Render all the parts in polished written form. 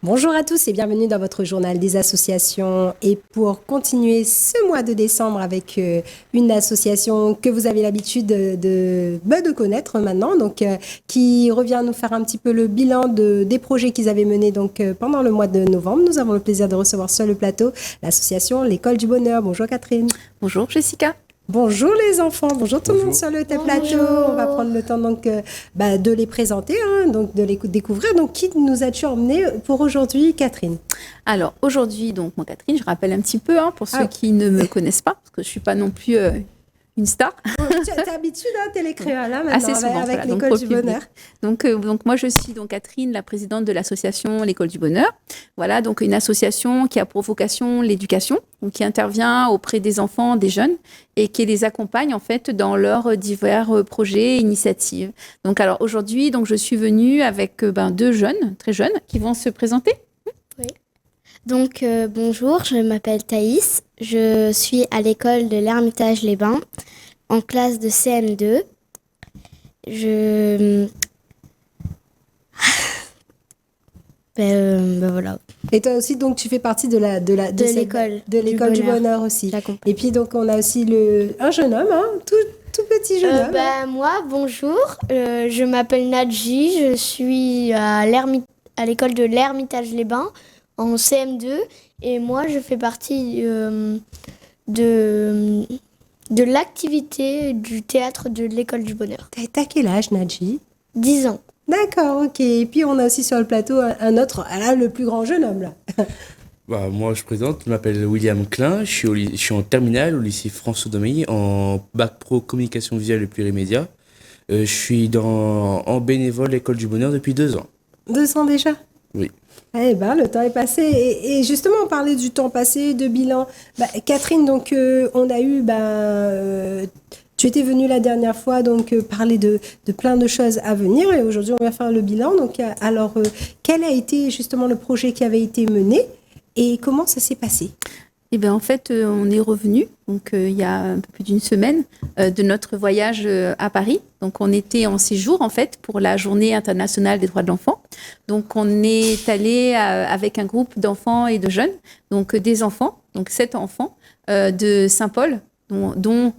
Bonjour à tous et bienvenue dans votre journal des associations. Et pour continuer ce mois de décembre avec une association que vous avez l'habitude de connaître maintenant, donc qui revient nous faire un petit peu le bilan des projets qu'ils avaient menés pendant le mois de novembre. Nous avons le plaisir de recevoir sur le plateau l'association L'École du Bonheur. Bonjour Catherine. Bonjour Jessica. Bonjour les enfants, bonjour tout le monde sur le plateau. On va prendre le temps de les présenter, donc de les découvrir. Donc qui nous as-tu emmené pour aujourd'hui, Catherine? Alors aujourd'hui, donc moi Catherine, je rappelle un petit peu pour ceux qui ne me connaissent pas, parce que je suis pas non plus une star. Tu as l'habitude, tu es l'écrivain là maintenant, assez souvent, avec voilà, l'École du Bonheur. Donc moi je suis donc Catherine, la présidente de l'association L'École du Bonheur. Voilà, donc une association qui a pour vocation l'éducation, donc qui intervient auprès des enfants, des jeunes, et qui les accompagne en fait dans leurs divers projets et initiatives. Donc alors aujourd'hui, donc je suis venue avec deux jeunes, très jeunes, qui vont se présenter. Oui. Donc bonjour, je m'appelle Thaïs, je suis à l'école de l'Ermitage-les-Bains, en classe de CM2. Voilà. Et toi aussi, donc tu fais partie de l'école du Bonheur aussi. Et puis donc on a aussi un jeune homme, tout petit jeune homme. Moi, bonjour, je m'appelle Nadji, je suis à l'école de l'Ermitage-les-Bains en CM2 et moi je fais partie de l'activité du théâtre de l'École du Bonheur. T'as quel âge, Nadji? 10 ans. D'accord, ok. Et puis on a aussi sur le plateau un autre, le plus grand jeune homme là. Moi je présente, je m'appelle William Klein, je suis en terminale au lycée François Domeilly en bac pro communication visuelle et plurimédia. Je suis en bénévole L'École du Bonheur depuis 2 ans. 2 ans déjà? Oui. Eh ben, le temps est passé. Et justement, on parlait du temps passé, de bilan. Catherine, donc, on a eu... tu étais venue la dernière fois parler de plein de choses à venir. Et aujourd'hui, on va faire le bilan. Donc, alors, quel a été justement le projet qui avait été mené et comment ça s'est passé? Eh bien, en fait, on est revenu, donc il y a un peu plus d'une semaine, de notre voyage à Paris. Donc, on était en séjour, en fait, pour la Journée internationale des droits de l'enfant. Donc, on est allé avec un groupe d'enfants et de jeunes, donc des enfants, donc 7 enfants de Saint-Paul, dont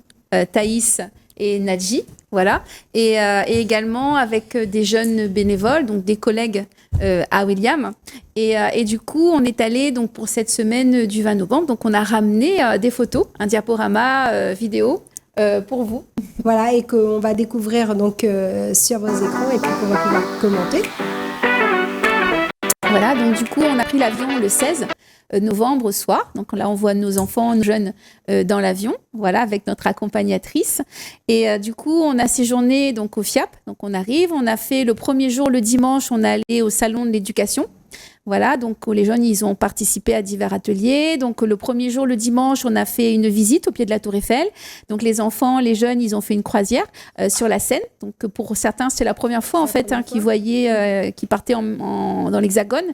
Thaïs et Nadji, voilà, et également avec des jeunes bénévoles, donc des collègues à William. Et du coup, on est allé donc pour cette semaine du 20 novembre. Donc, on a ramené des photos, un diaporama vidéo pour vous. Voilà, et qu'on va découvrir donc sur vos écrans et puis qu'on va pouvoir commenter. Voilà, donc du coup, on a pris l'avion le 16 novembre au soir. Donc là, on voit nos enfants, nos jeunes dans l'avion, voilà, avec notre accompagnatrice. Et du coup, on a séjourné donc au FIAP. Donc on arrive, on a fait le premier jour, le dimanche, on est allé au salon de l'éducation. Voilà, donc les jeunes, ils ont participé à divers ateliers. Donc le premier jour, le dimanche, on a fait une visite au pied de la Tour Eiffel. Donc les enfants, les jeunes, ils ont fait une croisière sur la Seine. Donc pour certains, c'est la première fois en fait qu'ils voyaient, qu'ils partaient dans l'Hexagone.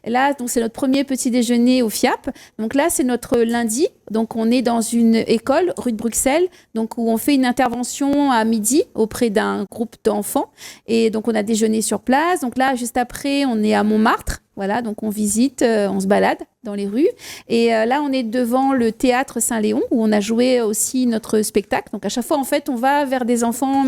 Et là, donc c'est notre premier petit déjeuner au FIAP. Donc là, c'est notre lundi. Donc on est dans une école rue de Bruxelles, donc où on fait une intervention à midi auprès d'un groupe d'enfants. Et donc on a déjeuné sur place. Donc là, juste après, on est à Montmartre. Voilà, donc on visite, on se balade dans les rues. Et là, on est devant le théâtre Saint-Léon, où on a joué aussi notre spectacle. Donc à chaque fois, en fait, on va vers des enfants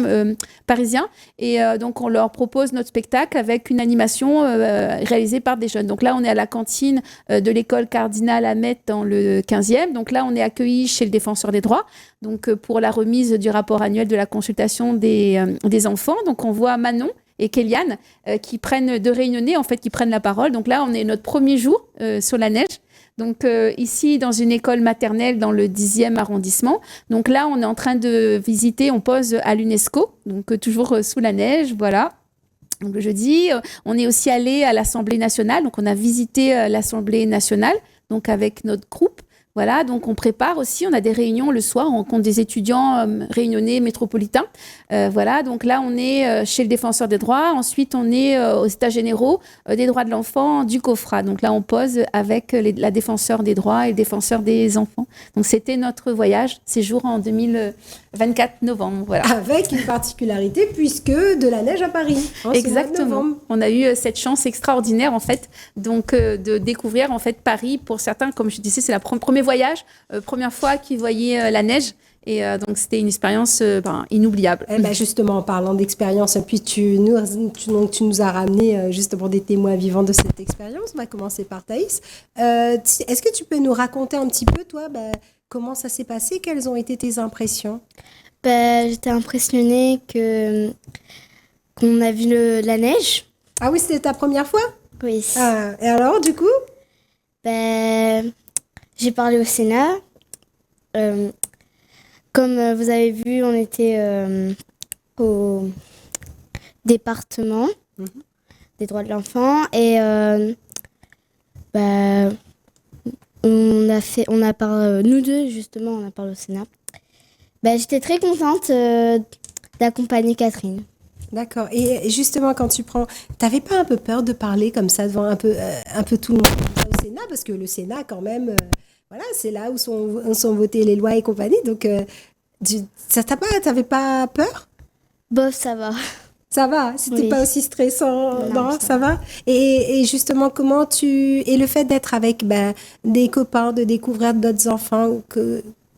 parisiens. Et donc, on leur propose notre spectacle avec une animation réalisée par des jeunes. Donc là, on est à la cantine de l'école Cardinal Hamet dans le 15e. Donc là, on est accueillis chez le défenseur des droits, donc pour la remise du rapport annuel de la consultation des enfants. Donc on voit Manon et Kéliane qui prennent de Réunionnais, en fait, qui prennent la parole. Donc là, on est notre premier jour sur la neige. Donc ici, dans une école maternelle dans le 10e arrondissement. Donc là, on est en train de visiter, on pose à l'UNESCO, donc toujours sous la neige, voilà. Donc le jeudi, on est aussi allé à l'Assemblée nationale. Donc on a visité l'Assemblée nationale, donc avec notre groupe. Voilà, donc on prépare aussi, on a des réunions le soir, on rencontre des étudiants réunionnais, métropolitains. Voilà, donc là on est chez le défenseur des droits, ensuite on est aux états généraux des droits de l'enfant du COFRA. Donc là on pose avec la défenseur des droits et le défenseur des enfants. Donc c'était notre voyage, séjour en 2024 novembre. Voilà. Avec une particularité, puisque de la neige à Paris. En ce mois de Exactement. novembre. On a eu cette chance extraordinaire en fait, donc de découvrir en fait Paris. Pour certains, comme je disais, c'est la premier voyage, première fois qu'ils voyaient la neige. Et donc, c'était une expérience inoubliable. Eh ben justement, en parlant d'expérience, puis donc, tu nous as ramené justement des témoins vivants de cette expérience. On va commencer par Thaïs. Est-ce que tu peux nous raconter un petit peu, toi, comment ça s'est passé? Quelles ont été tes impressions? J'étais impressionnée qu'on a vu la neige. Ah oui, c'était ta première fois? Oui. Ah, et alors, du coup? J'ai parlé au Sénat. Comme vous avez vu, on était au département des droits de l'enfant et nous deux justement, on a parlé au Sénat. J'étais très contente d'accompagner Catherine. D'accord. Et justement, quand t'avais pas un peu peur de parler comme ça devant un peu tout le monde au Sénat, parce que le Sénat, quand même, voilà, c'est là où sont votées les lois et compagnie. Donc, t'avais pas peur? Bof, ça va. Ça va, c'était Oui. pas aussi stressant, Non, ça va. Et justement, et le fait d'être avec des copains, de découvrir d'autres enfants,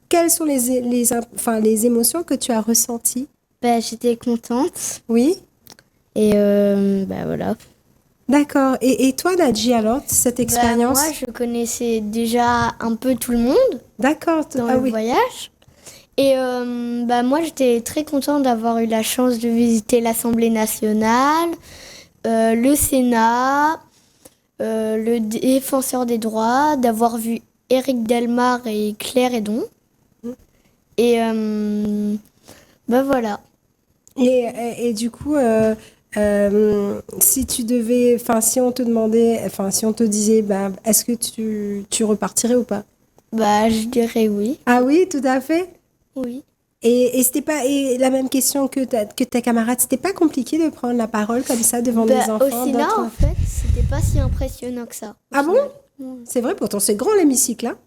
quelles sont les émotions que tu as ressenties? J'étais contente Oui. et voilà. D'accord. Et toi, Nadji, alors, cette expérience? Moi, je connaissais déjà un peu tout le monde D'accord. dans le voyage. Et moi, j'étais très contente d'avoir eu la chance de visiter l'Assemblée nationale, le Sénat, le défenseur des droits, d'avoir vu Éric Delmar et Claire Hédon. Et voilà. Et du coup, si on te demandait, si on te disait, est-ce que tu repartirais ou pas? Je dirais oui. Ah oui, tout à fait. Oui. Et c'était pas la même question que ta camarade. C'était pas compliqué de prendre la parole comme ça devant des enfants? Au Sénat, en fait, c'était pas si impressionnant que ça. Ah bon? C'est vrai, pourtant c'est grand l'hémicycle, hein?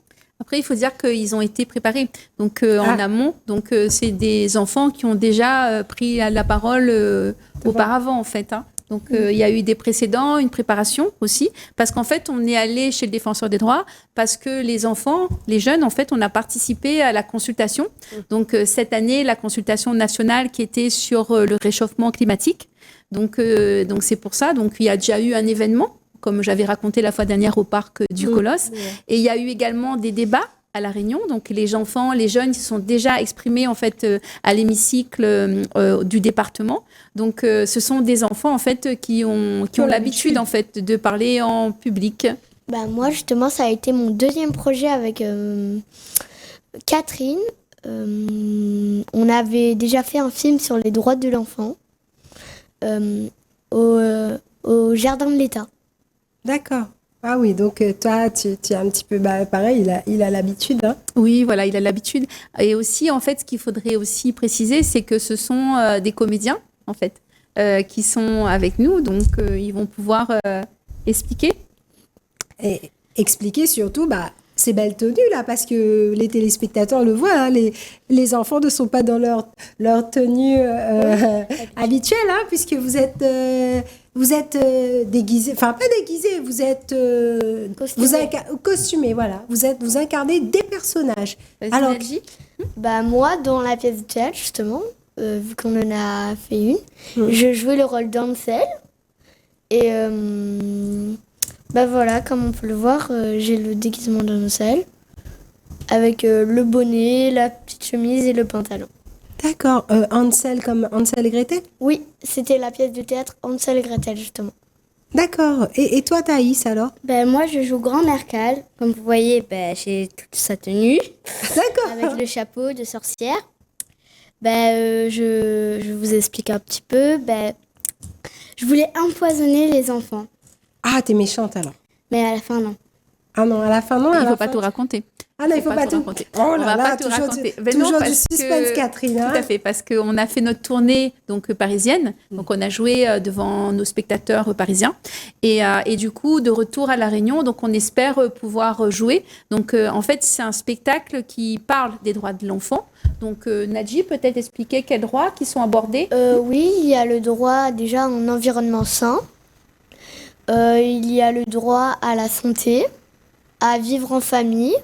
Après, il faut dire qu'ils ont été préparés donc, en amont. Donc, c'est des enfants qui ont déjà pris la parole auparavant, en fait. Hein. Donc, il y a eu des précédents, une préparation aussi. Parce qu'en fait, on est allé chez le défenseur des droits parce que les enfants, les jeunes, en fait, on a participé à la consultation. Donc, cette année, la consultation nationale qui était sur le réchauffement climatique. Donc c'est pour ça. Donc, il y a déjà eu un événement, comme j'avais raconté la fois dernière au parc du Colosse. Et il y a eu également des débats à La Réunion. Donc, les enfants, les jeunes, ils se sont déjà exprimés, en fait, à l'hémicycle du département. Donc, ce sont des enfants, en fait, qui ont l'habitude, en fait, de parler en public. Moi, justement, ça a été mon deuxième projet avec Catherine. On avait déjà fait un film sur les droits de l'enfant au Jardin de l'État. D'accord. Ah oui, donc toi, tu es un petit peu pareil, il a l'habitude. Hein. Oui, voilà, il a l'habitude. Et aussi, en fait, ce qu'il faudrait aussi préciser, c'est que ce sont des comédiens, en fait, qui sont avec nous. Donc, ils vont pouvoir expliquer. Et expliquer surtout ces belles tenues, là, parce que les téléspectateurs le voient. Hein, les enfants ne sont pas dans leur tenue habituelle, hein, puisque vous êtes déguisés, enfin pas déguisés, vous êtes costumés, voilà. Vous incarnez des personnages. Alors, moi, dans la pièce de théâtre, justement, vu qu'on en a fait une, je jouais le rôle d'Ansel. Et voilà, comme on peut le voir, j'ai le déguisement d'Ansel avec le bonnet, la petite chemise et le pantalon. D'accord. Hansel comme Hansel et Gretel? Oui, c'était la pièce de théâtre Hansel et Gretel, justement. D'accord. Et toi, Thaïs, alors? Moi, je joue Grand-Mère Cal. Comme vous voyez, j'ai toute sa tenue. D'accord. Avec le chapeau de sorcière. Je vous explique un petit peu. Je voulais empoisonner les enfants. Ah, t'es méchante, alors. Mais à la fin, non. Ah non, à la fin, non. Il ne faut pas tout raconter. Ah non, il faut pas tout raconter. Oh On là va là, pas tout raconter. Ben toujours non, du parce suspense, que- Catherine. Hein. Tout à fait, parce qu'on a fait notre tournée donc parisienne. Donc on a joué devant nos spectateurs parisiens. Et du coup, de retour à La Réunion, donc on espère pouvoir jouer. Donc en fait, c'est un spectacle qui parle des droits de l'enfant. Donc Nadji, peut-être expliquer quels droits qui sont abordés. Oui, il y a le droit déjà à un environnement sain. Il y a le droit à la santé, à vivre en famille.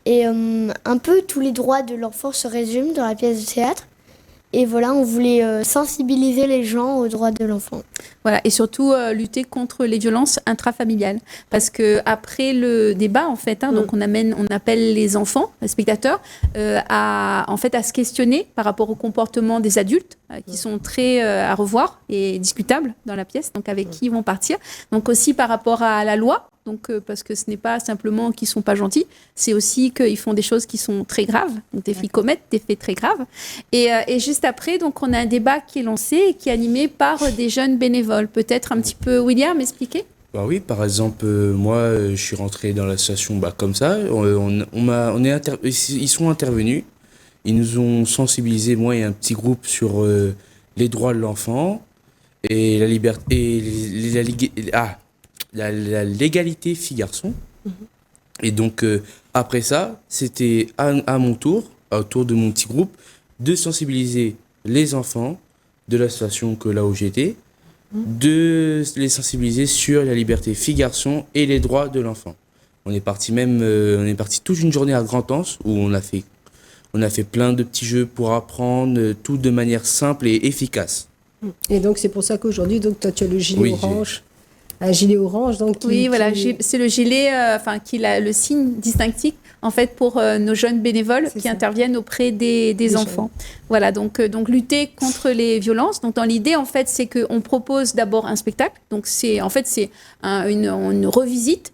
Et un peu tous les droits de l'enfant se résument dans la pièce de théâtre. Et voilà, on voulait sensibiliser les gens aux droits de l'enfant. Voilà, et surtout lutter contre les violences intrafamiliales. Parce que après le débat, en fait, donc on appelle les enfants, les spectateurs, à se questionner par rapport au comportement des adultes, qui sont très à revoir et discutables dans la pièce, donc avec qui ils vont partir. Donc aussi par rapport à la loi. Donc, parce que ce n'est pas simplement qu'ils ne sont pas gentils, c'est aussi qu'ils font des choses qui sont très graves. Donc, des filles commettent des faits très graves. Et juste après, donc, on a un débat qui est lancé et qui est animé par des jeunes bénévoles. Peut-être un petit peu, William, expliquer ? Bah oui, par exemple, moi, je suis rentré dans l'association comme ça. Ils sont intervenus. Ils nous ont sensibilisés, moi et un petit groupe, sur les droits de l'enfant et la liberté la légalité filles-garçons. Et donc, après ça, c'était à mon tour, autour de mon petit groupe, de sensibiliser les enfants de l'association là où j'étais, de les sensibiliser sur la liberté filles-garçons et les droits de l'enfant. On est parti toute une journée à Grand-Anse où on a fait plein de petits jeux pour apprendre, tout de manière simple et efficace. Et donc, c'est pour ça qu'aujourd'hui, donc, toi, tu as le gilet Oui, orange. Un gilet orange, donc. Voilà, c'est le gilet, qui a le signe distinctif, en fait, pour nos jeunes bénévoles qui interviennent auprès des enfants. Voilà, donc lutter contre les violences. Donc, dans l'idée, en fait, c'est qu'on propose d'abord un spectacle. Donc, c'est une revisite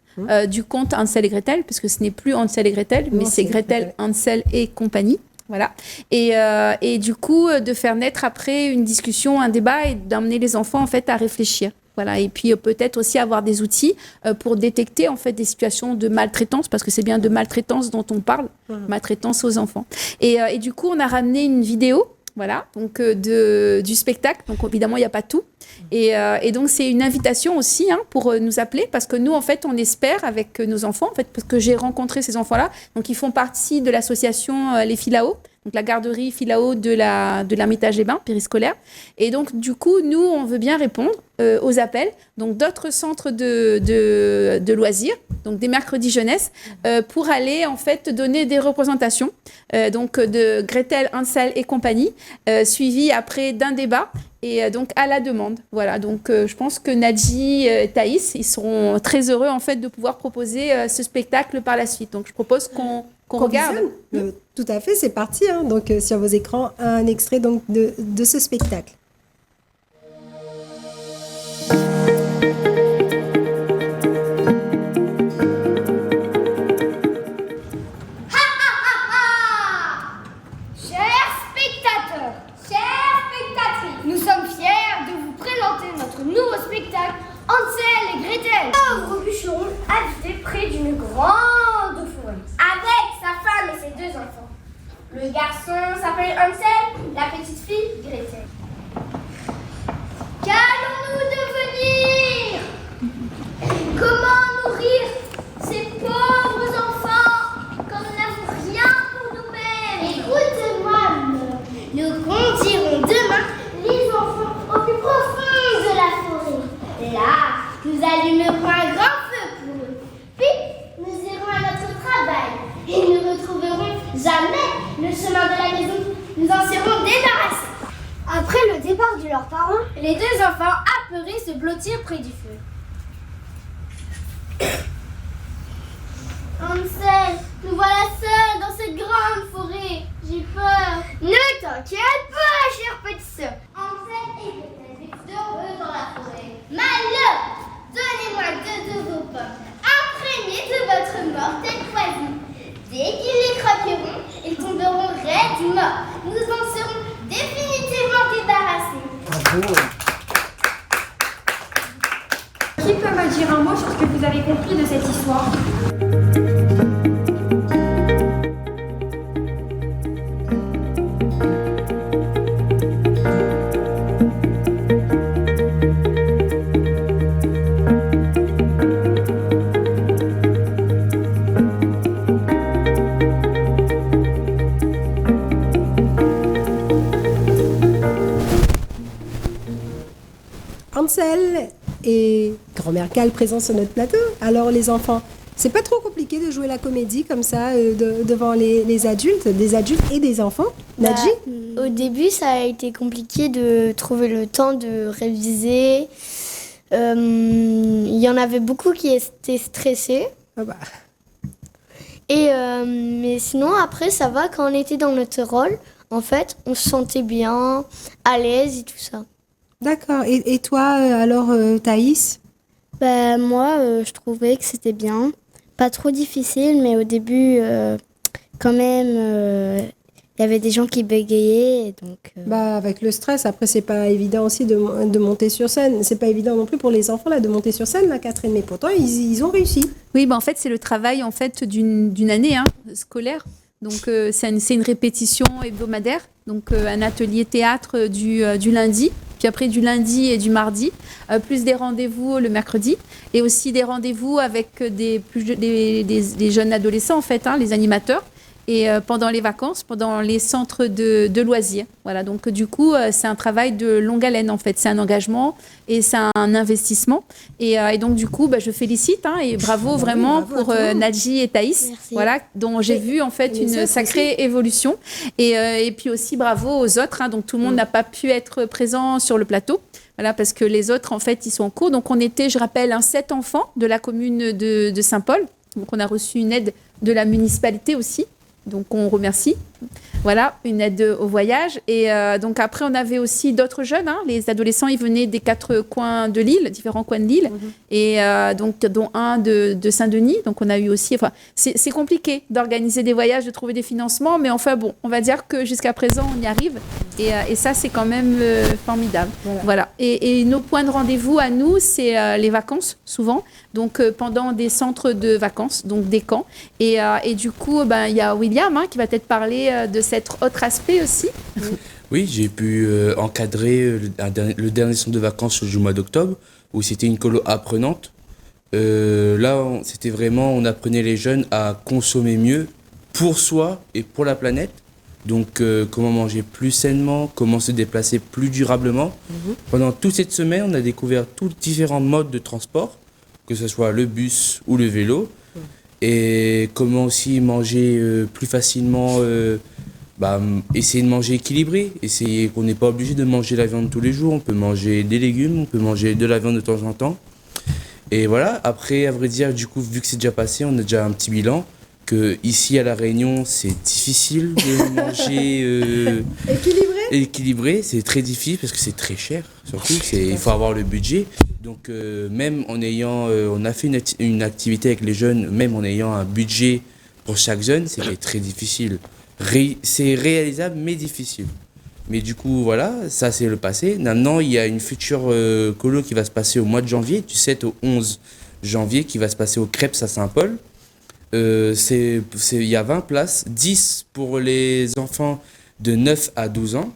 du conte Hansel et Gretel, puisque ce n'est plus Hansel et Gretel, mais c'est Gretel, Hansel et compagnie. Voilà. Et du coup, de faire naître après une discussion, un débat et d'amener les enfants, en fait, à réfléchir. Voilà. Et puis peut-être aussi avoir des outils pour détecter en fait des situations de maltraitance, parce que c'est bien de maltraitance dont on parle, maltraitance aux enfants. Et du coup, on a ramené une vidéo, voilà, donc du spectacle. Donc évidemment, il n'y a pas tout. Et donc c'est une invitation aussi pour nous appeler, parce que nous en fait on espère avec nos enfants, en fait, parce que j'ai rencontré ces enfants-là, donc ils font partie de l'association Les Filao. Donc la garderie Filao de l'Ermitage des Bains, périscolaire. Et donc, du coup, nous, on veut bien répondre aux appels. Donc, d'autres centres de loisirs, donc des mercredis jeunesse, pour aller, en fait, donner des représentations. Donc, de Gretel, Hansel et compagnie, suivi après d'un débat. Et donc, à la demande. Voilà. Donc, je pense que Nadji et Thaïs, ils seront très heureux, en fait, de pouvoir proposer ce spectacle par la suite. Donc, je propose qu'on regarde. Tout à fait, c'est parti. Donc, sur vos écrans, un extrait donc, de ce spectacle. Chers spectateurs, chères spectatrices, nous sommes fiers de vous présenter notre nouveau spectacle Hansel et Gretel. Pauvre bûcheron habité près d'une grande forêt avec sa femme et ses deux enfants. Le garçon s'appelle Hansel, la petite fille Gretel. Qu'allons-nous devenir? Comment nourrir ces pauvres enfants quand nous n'avons rien pour nous-mêmes? Écoute-moi, nous conduirons demain les enfants au plus profond de la forêt. Là, nous allumerons un grand feu pour eux. Puis, nous irons à notre travail et nous retrouverons jamais le chemin de la maison. Nous en serons débarrassés. Après le départ de leurs parents, les deux enfants apeurés se blottirent près du feu. Hansel, nous voilà seuls dans cette grande forêt. J'ai peur. Ne t'inquiète pas, chère petite sœur. Hansel et Gretel vivent heureux dans la forêt. Malheur, donnez-moi deux de vos pommes, imprégnés de votre mortel poison. Dès qu'ils les croqueront, ils tomberont raides morts. Nous en serons définitivement débarrassés. Bravo. Qui peut me dire un mot sur ce que vous avez compris de cette histoire ? Ansel et grand-mère Cal présents sur notre plateau. Alors les enfants, c'est pas trop compliqué de jouer la comédie comme ça devant les adultes, des adultes et des enfants. Nadji? Au début, ça a été compliqué de trouver le temps de réviser. Il y en avait beaucoup qui étaient stressés. Ah bah. Mais sinon, après, ça va. Quand on était dans notre rôle, en fait, on se sentait bien, à l'aise et tout ça. D'accord. Et toi, alors, Thaïs? Bah, moi, je trouvais que c'était bien. Pas trop difficile, mais au début, quand même, il y avait des gens qui bégayaient. Et donc, Bah, avec le stress, après, c'est pas évident aussi de monter sur scène. C'est pas évident non plus pour les enfants là, de monter sur scène, là, Catherine. Mais pourtant, ils ont réussi. Oui, en fait, c'est le travail en fait d'une année scolaire. Donc, c'est une répétition hebdomadaire. Donc, un atelier théâtre du lundi, puis après du lundi et du mardi, plus des rendez-vous le mercredi, et aussi des rendez-vous avec des jeunes adolescents, en fait, les animateurs, et pendant les vacances, pendant les centres de loisirs. Voilà, donc du coup, c'est un travail de longue haleine, en fait. C'est un engagement et c'est un investissement. Et donc, du coup, je félicite et bravo vraiment bravo pour Nadji et Thaïs, Merci. voilà, dont j'ai vu en fait les une autres sacrée évolution. Et puis aussi bravo aux autres. Donc, tout le monde n'a pas pu être présent sur le plateau. Voilà, parce que les autres, en fait, ils sont en cours. Donc, on était, je rappelle, 7 enfants de la commune de Saint-Paul. Donc, on a reçu une aide de la municipalité aussi. Donc, on remercie. Voilà, une aide au voyage. Et donc, après, on avait aussi d'autres jeunes. Les adolescents, ils venaient des 4 coins de l'île, différents coins de l'île. Et donc, dont un de Saint-Denis. Donc, on a eu aussi... Enfin, c'est compliqué d'organiser des voyages, de trouver des financements. Mais enfin, bon, on va dire que jusqu'à présent, on y arrive. Et ça, c'est quand même formidable. Voilà. Et nos points de rendez-vous à nous, c'est les vacances, souvent. Donc, pendant des centres de vacances, donc des camps. Et du coup, il y a William qui va peut-être parler de cet autre aspect aussi. Oui, j'ai pu encadrer le dernier centre de vacances du mois d'octobre, où c'était une colo apprenante. Là, c'était vraiment, on apprenait les jeunes à consommer mieux pour soi et pour la planète. Donc, comment manger plus sainement, comment se déplacer plus durablement. Pendant toute cette semaine, on a découvert tous différents modes de transport, que ce soit le bus ou le vélo, et comment aussi manger plus facilement, essayer de manger équilibré, essayer qu'on n'est pas obligé de manger la viande tous les jours, on peut manger des légumes, on peut manger de la viande de temps en temps. Et voilà, après, à vrai dire, du coup, vu que c'est déjà passé, on a déjà un petit bilan, que ici à La Réunion, c'est difficile de manger équilibré, c'est très difficile parce que c'est très cher, surtout, il faut avoir le budget. Donc même en ayant, on a fait une activité avec les jeunes, même en ayant un budget pour chaque jeune, c'était très difficile. C'est réalisable mais difficile. Mais du coup, voilà, ça c'est le passé. Maintenant, il y a une future colo qui va se passer au mois de janvier, du 7 au 11 janvier, qui va se passer au Crêpes à Saint-Paul. Il y a 20 places, 10 pour les enfants de 9 à 12 ans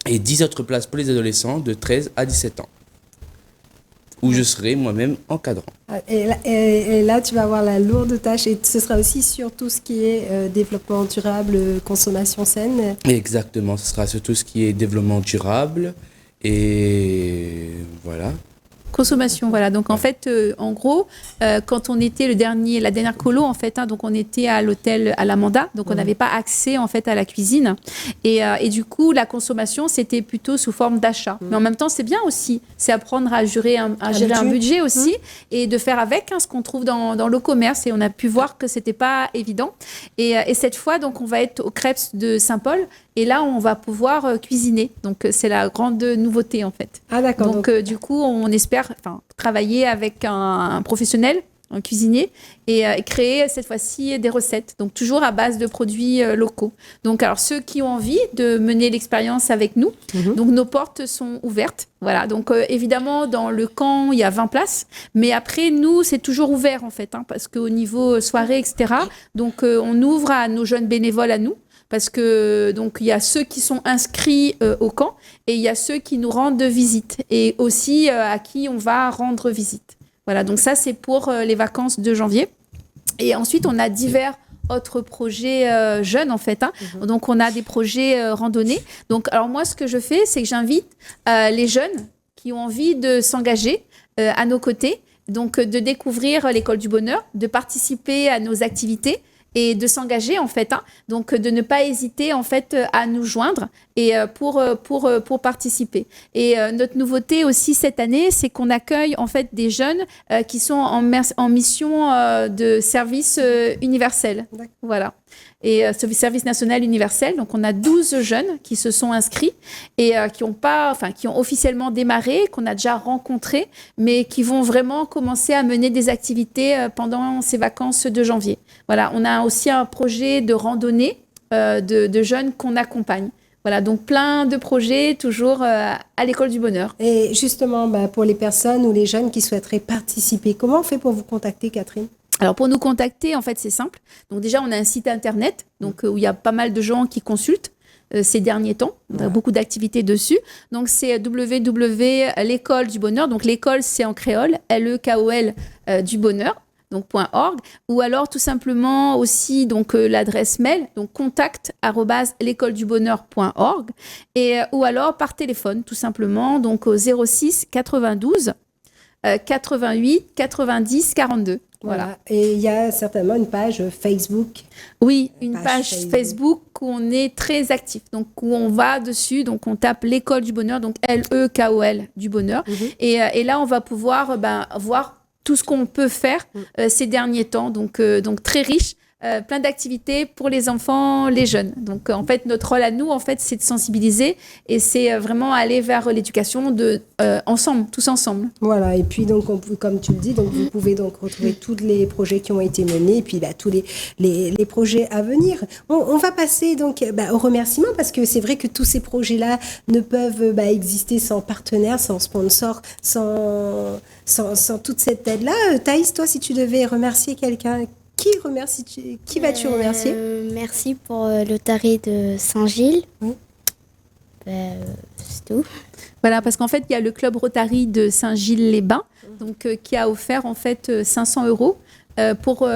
et 10 autres places pour les adolescents de 13 à 17 ans, où je serai moi-même encadrant. Et là, tu vas avoir la lourde tâche et ce sera aussi sur tout ce qui est développement durable, consommation saine. Exactement, ce sera sur tout ce qui est développement durable et voilà. Consommation, voilà. Donc en fait, en gros, quand on était la dernière colo, en fait, donc on était à l'hôtel à l'Amanda, donc on n'avait pas accès en fait à la cuisine, et du coup la consommation c'était plutôt sous forme d'achat. Mais en même temps, c'est bien aussi, c'est apprendre à gérer un budget aussi et de faire avec ce qu'on trouve dans le commerce. Et on a pu voir que c'était pas évident. Et cette fois, donc on va être au Crêpes de Saint-Paul. Et là, on va pouvoir cuisiner. Donc, c'est la grande nouveauté, en fait. Ah, d'accord. Donc, du coup, on espère travailler avec un professionnel, un cuisinier, et créer cette fois-ci des recettes. Donc, toujours à base de produits locaux. Donc, alors, ceux qui ont envie de mener l'expérience avec nous, donc nos portes sont ouvertes. Voilà. Donc, évidemment, dans le camp, il y a 20 places. Mais après, nous, c'est toujours ouvert, en fait, parce qu'au niveau soirée, etc., donc, on ouvre à nos jeunes bénévoles à nous. Parce que donc il y a ceux qui sont inscrits au camp et il y a ceux qui nous rendent visite et aussi à qui on va rendre visite. Voilà, donc ça c'est pour les vacances de janvier. Et ensuite on a divers autres projets jeunes en fait. Donc on a des projets randonnées. Donc alors moi ce que je fais c'est que j'invite les jeunes qui ont envie de s'engager à nos côtés, donc de découvrir l'école du bonheur, de participer à nos activités et de s'engager en fait, hein. Donc de ne pas hésiter en fait à nous joindre et pour participer. Et notre nouveauté aussi cette année, c'est qu'on accueille en fait des jeunes qui sont en mission de service universel. D'accord. Voilà. Et ce service national universel, donc on a 12 jeunes qui se sont inscrits et qui ont officiellement démarré, qu'on a déjà rencontrés, mais qui vont vraiment commencer à mener des activités pendant ces vacances de janvier. Voilà, on a aussi un projet de randonnée de jeunes qu'on accompagne. Voilà, donc plein de projets toujours à l'école du bonheur. Et justement, pour les personnes ou les jeunes qui souhaiteraient participer, comment on fait pour vous contacter, Catherine? Alors pour nous contacter, en fait, c'est simple. Donc déjà, on a un site internet donc, où il y a pas mal de gens qui consultent ces derniers temps. On a beaucoup d'activités dessus. Donc c'est www.l'école du bonheur. Donc l'école, c'est en créole, L-E-K-O-L du bonheur. Donc .org, ou alors tout simplement aussi donc l'adresse mail, donc contact@l'écoledubonheur.org, et ou alors par téléphone tout simplement, donc au 06 92 88 90 42. Voilà. Et il y a certainement une page Facebook. Oui, une page Facebook où on est très actif, donc où on va dessus, donc on tape l'école du bonheur, donc L-E-K-O-L du bonheur, et là on va pouvoir voir tout ce qu'on peut faire ces derniers temps, donc très riche, plein d'activités pour les enfants, les jeunes. Donc en fait, notre rôle à nous, en fait, c'est de sensibiliser et c'est vraiment aller vers l'éducation ensemble, tous ensemble. Voilà, et puis donc, comme tu le dis, donc vous pouvez donc retrouver tous les projets qui ont été menés et puis tous les projets à venir. On va passer donc aux remerciements parce que c'est vrai que tous ces projets-là ne peuvent exister sans partenaires, sans sponsors, sans toute cette aide-là. Thaïs, toi, si tu devais remercier quelqu'un, qui vas-tu remercier? Merci pour l'Otari de Saint-Gilles. Oui. C'est tout. Voilà, parce qu'en fait, il y a le club Rotary de Saint-Gilles-les-Bains, donc qui a offert en fait 500 € pour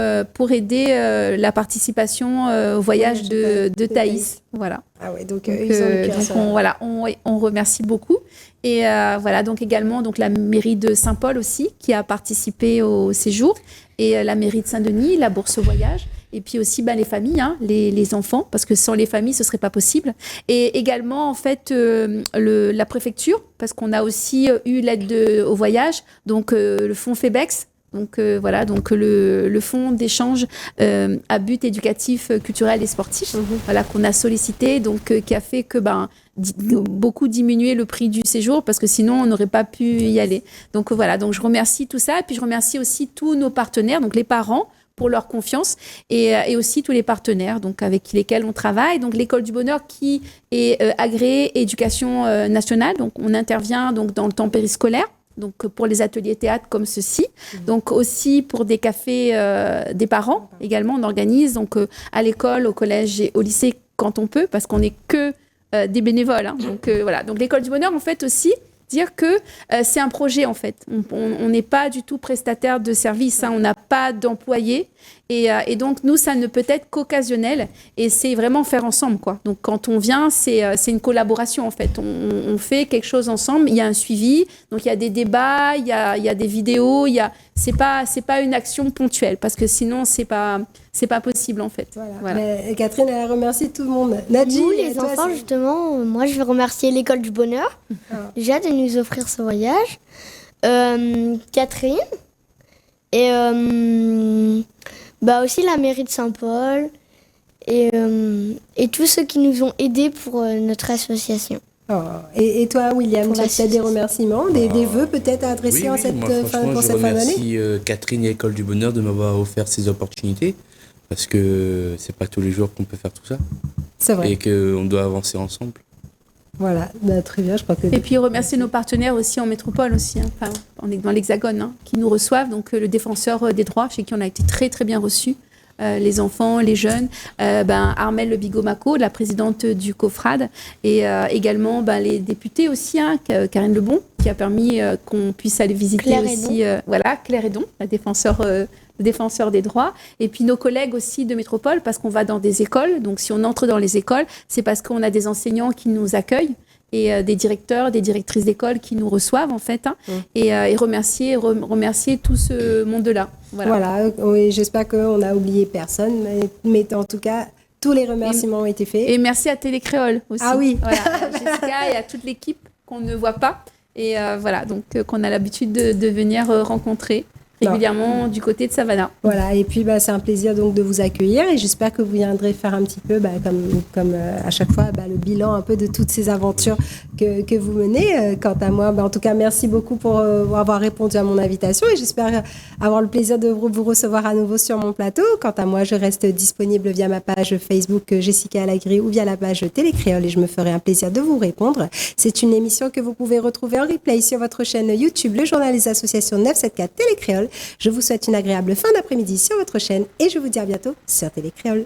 aider la participation au voyage de Thaïs. Voilà. Ah ouais, donc ils ont le cœur. On remercie beaucoup. Et voilà, donc également donc la mairie de Saint-Paul aussi qui a participé au séjour, et la mairie de Saint-Denis, la bourse voyage, et puis aussi les familles, les enfants, parce que sans les familles ce serait pas possible. Et également en fait la préfecture, parce qu'on a aussi eu l'aide au voyage, donc le fonds FEBEX. Donc voilà, donc le fonds d'échange à but éducatif, culturel et sportif, voilà, qu'on a sollicité, donc qui a fait que beaucoup diminuer le prix du séjour, parce que sinon on n'aurait pas pu y aller. Donc voilà, donc je remercie tout ça, et puis je remercie aussi tous nos partenaires, donc les parents pour leur confiance, et aussi tous les partenaires donc avec lesquels on travaille. Donc l'école du bonheur qui est agréée éducation nationale, donc on intervient donc dans le temps périscolaire. Donc pour les ateliers théâtre comme ceci, donc aussi pour des cafés des parents également, on organise donc à l'école, au collège et au lycée quand on peut, parce qu'on n'est que des bénévoles, hein. Donc voilà, donc l'école du bonheur en fait aussi dire que c'est un projet en fait, on n'est pas du tout prestataire de service, hein. On n'a pas d'employés, et donc nous ça ne peut être qu'occasionnel, et c'est vraiment faire ensemble quoi. Donc quand on vient c'est une collaboration en fait, on fait quelque chose ensemble, il y a un suivi, donc il y a des débats, il y a des vidéos, c'est pas une action ponctuelle, parce que sinon c'est pas possible en fait. Voilà. Catherine, elle a remercié tout le monde. Nadji, nous les enfants justement, moi je vais remercier l'école du bonheur déjà de nous offrir ce voyage, Catherine, et aussi la mairie de Saint-Paul, et tous ceux qui nous ont aidés pour notre association. Oh. Et toi, William, tu as peut-être des remerciements, des vœux peut-être à adresser pour cette fin d'année? Je remercie Catherine et l'école du bonheur de m'avoir offert ces opportunités, parce que c'est pas tous les jours qu'on peut faire tout ça. C'est vrai. Et qu'on doit avancer ensemble. Voilà, très bien, je crois que... Et puis remercier nos partenaires aussi en métropole aussi, hein. Enfin, on est dans l'Hexagone, hein, qui nous reçoivent, donc le défenseur des droits, chez qui on a été très très bien reçus, les enfants, les jeunes, Armelle Le Bigot-Maco, la présidente du COFRAD, et également les députés aussi, hein, Karine Lebon, qui a permis qu'on puisse aller visiter Claire aussi, Claire Hédon, la défenseur des droits, et puis nos collègues aussi de métropole, parce qu'on va dans des écoles, donc si on entre dans les écoles, c'est parce qu'on a des enseignants qui nous accueillent, et des directeurs, des directrices d'école qui nous reçoivent en fait, et remercier tout ce monde-là. Voilà, oui, j'espère qu'on n'a oublié personne, mais en tout cas, tous les remerciements ont été faits. Et merci à Télécréole aussi. Ah oui. Voilà, à Jessica et à toute l'équipe qu'on ne voit pas. Et voilà, donc qu'on a l'habitude de venir rencontrer régulièrement du côté de Savannah. Voilà, et puis c'est un plaisir donc de vous accueillir et j'espère que vous viendrez faire un petit peu, comme à chaque fois, le bilan un peu de toutes ces aventures que vous menez. Quant à moi, en tout cas, merci beaucoup pour avoir répondu à mon invitation et j'espère avoir le plaisir de vous recevoir à nouveau sur mon plateau. Quant à moi, je reste disponible via ma page Facebook Jessica Alagri ou via la page Télécréole et je me ferai un plaisir de vous répondre. C'est une émission que vous pouvez retrouver en replay sur votre chaîne YouTube, le journal des associations 974 Télécréole. Je vous souhaite une agréable fin d'après-midi sur votre chaîne et je vous dis à bientôt sur Télécréole.